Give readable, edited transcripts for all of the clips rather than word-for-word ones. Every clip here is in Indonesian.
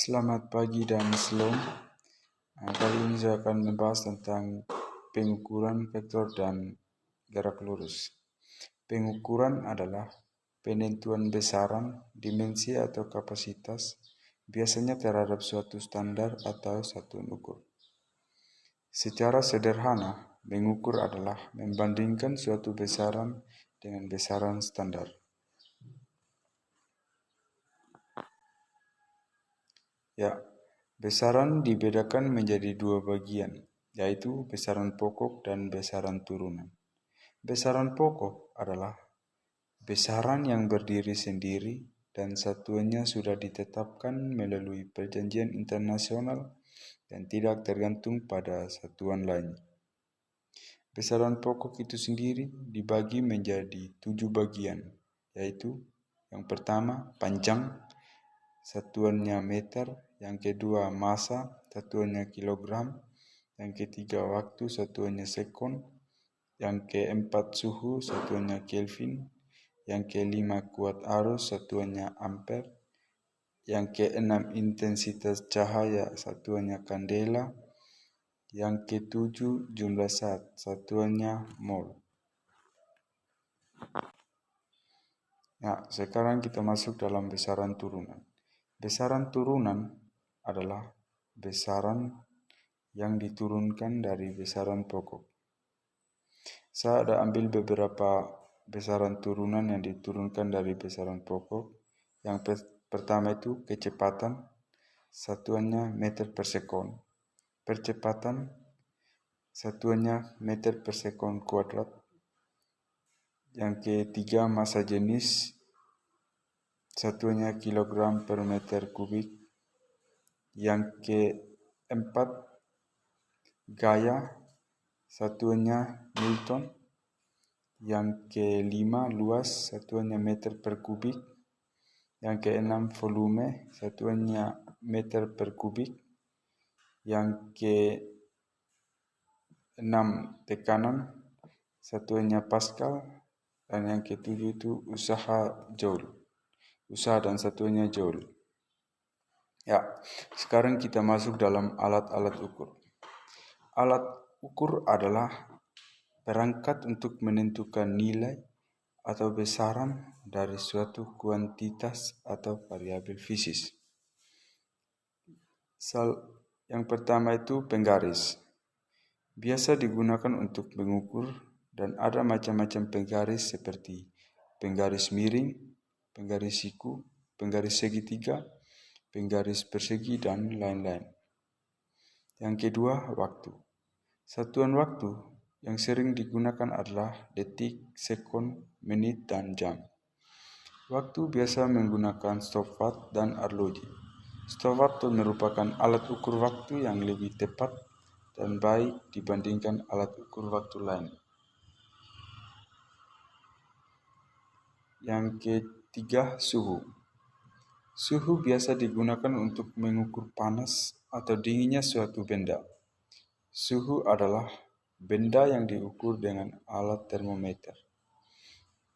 Selamat pagi dan shalom. Kali ini saya akan membahas tentang pengukuran vektor dan gerak lurus. Pengukuran adalah penentuan besaran, dimensi atau kapasitas, biasanya terhadap suatu standar atau satuan ukur. Secara sederhana, mengukur adalah membandingkan suatu besaran dengan besaran standar. Besaran dibedakan menjadi dua bagian, yaitu besaran pokok dan besaran turunan. Besaran pokok adalah besaran yang berdiri sendiri dan satuannya sudah ditetapkan melalui perjanjian internasional dan tidak tergantung pada satuan lain. Besaran pokok itu sendiri dibagi menjadi 7 bagian, yaitu yang pertama panjang, satuannya meter, yang kedua massa, satuannya kilogram, yang ketiga waktu, satuannya sekon, yang keempat suhu, satuannya Kelvin, yang kelima kuat arus, satuannya ampere, yang keenam intensitas cahaya, satuannya kandela, yang ketujuh jumlah zat, satuannya mol. Sekarang kita masuk dalam besaran turunan. Besaran turunan adalah besaran yang diturunkan dari besaran pokok. Saya ada ambil beberapa besaran turunan yang diturunkan dari besaran pokok. Yang pertama itu kecepatan, satuannya meter per sekon. Percepatan, satuannya meter per sekon kuadrat. Yang ketiga massa jenis, satuannya kilogram per meter kubik. Yang keempat gaya, satuannya Newton. Yang kelima luas, satuannya meter per kubik. Yang keenam volume, satuannya meter per kubik. Yang keenam tekanan, satuannya Pascal. Dan yang ketujuh itu usaha dan satuannya joule. Sekarang kita masuk dalam alat-alat ukur. Alat ukur adalah perangkat untuk menentukan nilai atau besaran dari suatu kuantitas atau variabel fisik. Yang pertama itu penggaris. Biasa digunakan untuk mengukur dan ada macam-macam penggaris seperti penggaris miring, penggaris siku, penggaris segitiga, penggaris persegi, dan lain-lain. Yang kedua, waktu. Satuan waktu yang sering digunakan adalah detik, sekon, menit, dan jam. Waktu biasa menggunakan stopwatch dan arloji. Stopwatch merupakan alat ukur waktu yang lebih tepat dan baik dibandingkan alat ukur waktu lain. Yang ketiga, suhu. Suhu biasa digunakan untuk mengukur panas atau dinginnya suatu benda. Suhu adalah benda yang diukur dengan alat termometer.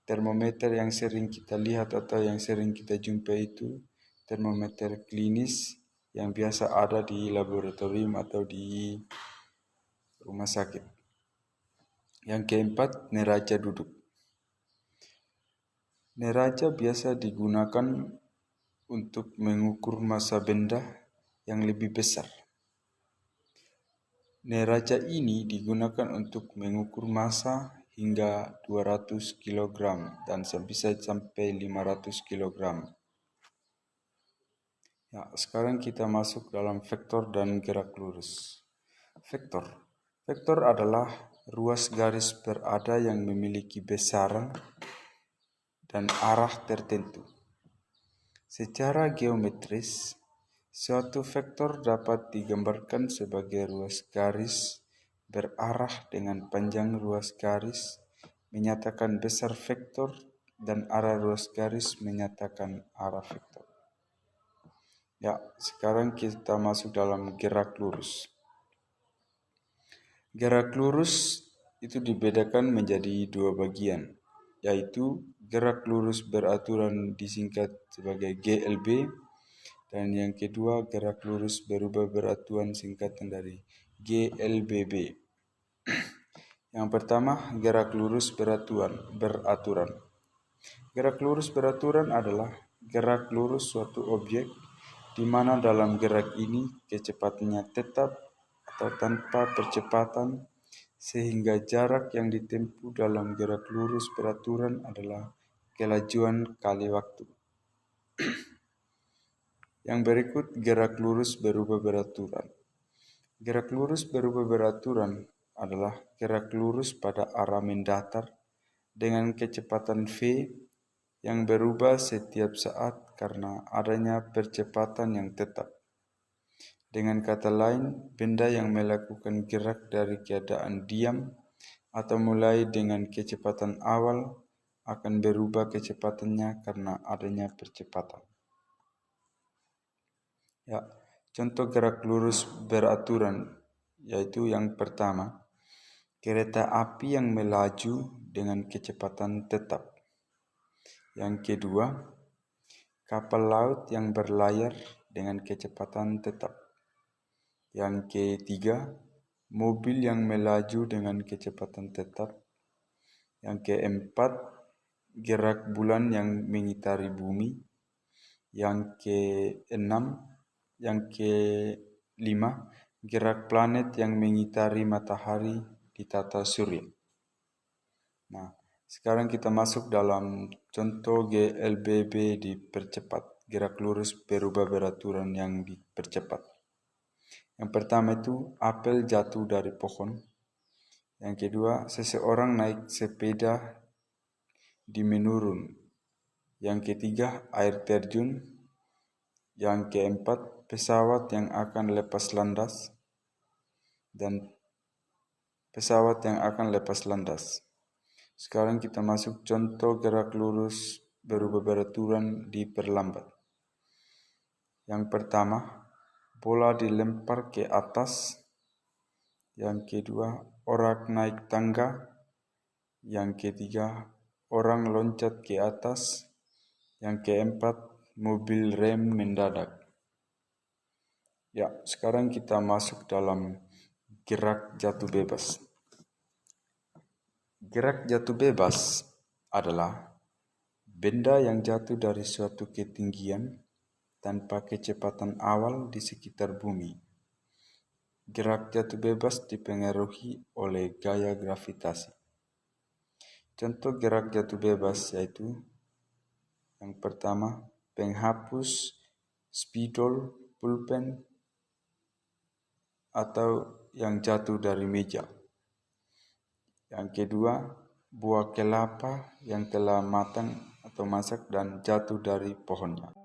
Termometer yang sering kita lihat atau yang sering kita jumpai itu termometer klinis yang biasa ada di laboratorium atau di rumah sakit. Yang keempat, neraca duduk. Neraca biasa digunakan untuk mengukur massa benda yang lebih besar. Neraca ini digunakan untuk mengukur massa hingga 200 kg dan bisa sampai 500 kg. Sekarang kita masuk dalam vektor dan gerak lurus. Vektor adalah ruas garis berada yang memiliki besaran dan arah tertentu. Secara geometris, suatu vektor dapat digambarkan sebagai ruas garis berarah dengan panjang ruas garis menyatakan besar vektor dan arah ruas garis menyatakan arah vektor. Sekarang kita masuk dalam gerak lurus. Gerak lurus itu dibedakan menjadi dua bagian, yaitu gerak lurus beraturan disingkat sebagai GLB Dan yang kedua, gerak lurus berubah beraturan, singkatan dari GLBB. Yang pertama, gerak lurus beraturan. Gerak lurus beraturan adalah gerak lurus suatu objek di mana dalam gerak ini kecepatannya tetap atau tanpa percepatan, sehingga jarak yang ditempuh dalam gerak lurus beraturan adalah kelajuan kali waktu. Yang berikut, gerak lurus berubah beraturan. Gerak lurus berubah beraturan adalah gerak lurus pada arah mendatar dengan kecepatan v yang berubah setiap saat karena adanya percepatan yang tetap. Dengan kata lain, benda yang melakukan gerak dari keadaan diam atau mulai dengan kecepatan awal akan berubah kecepatannya karena adanya percepatan. Ya, contoh gerak lurus beraturan yaitu yang pertama, kereta api yang melaju dengan kecepatan tetap. Yang kedua, kapal laut yang berlayar dengan kecepatan tetap. Yang ketiga, mobil yang melaju dengan kecepatan tetap. Yang keempat, gerak bulan yang mengitari bumi. Yang kelima, gerak planet yang mengitari matahari di tata surya. Nah, sekarang kita masuk dalam contoh GLBB dipercepat, gerak lurus berubah beraturan yang dipercepat. Yang pertama itu, apel jatuh dari pohon. Yang kedua, seseorang naik sepeda di menurun. Yang ketiga, air terjun. Yang keempat, pesawat yang akan lepas landas. Dan pesawat yang akan lepas landas. Sekarang kita masuk contoh gerak lurus berubah beraturan diperlambat. Yang pertama, bola dilempar ke atas. Yang kedua, orang naik tangga. Yang ketiga, orang loncat ke atas. Yang keempat, mobil rem mendadak. Ya, sekarang kita masuk dalam gerak jatuh bebas. Gerak jatuh bebas adalah benda yang jatuh dari suatu ketinggian tanpa kecepatan awal di sekitar bumi. Gerak jatuh bebas dipengaruhi oleh gaya gravitasi. Contoh gerak jatuh bebas yaitu yang pertama, penghapus, spidol, pulpen, atau yang jatuh dari meja. Yang kedua, buah kelapa yang telah matang atau masak dan jatuh dari pohonnya.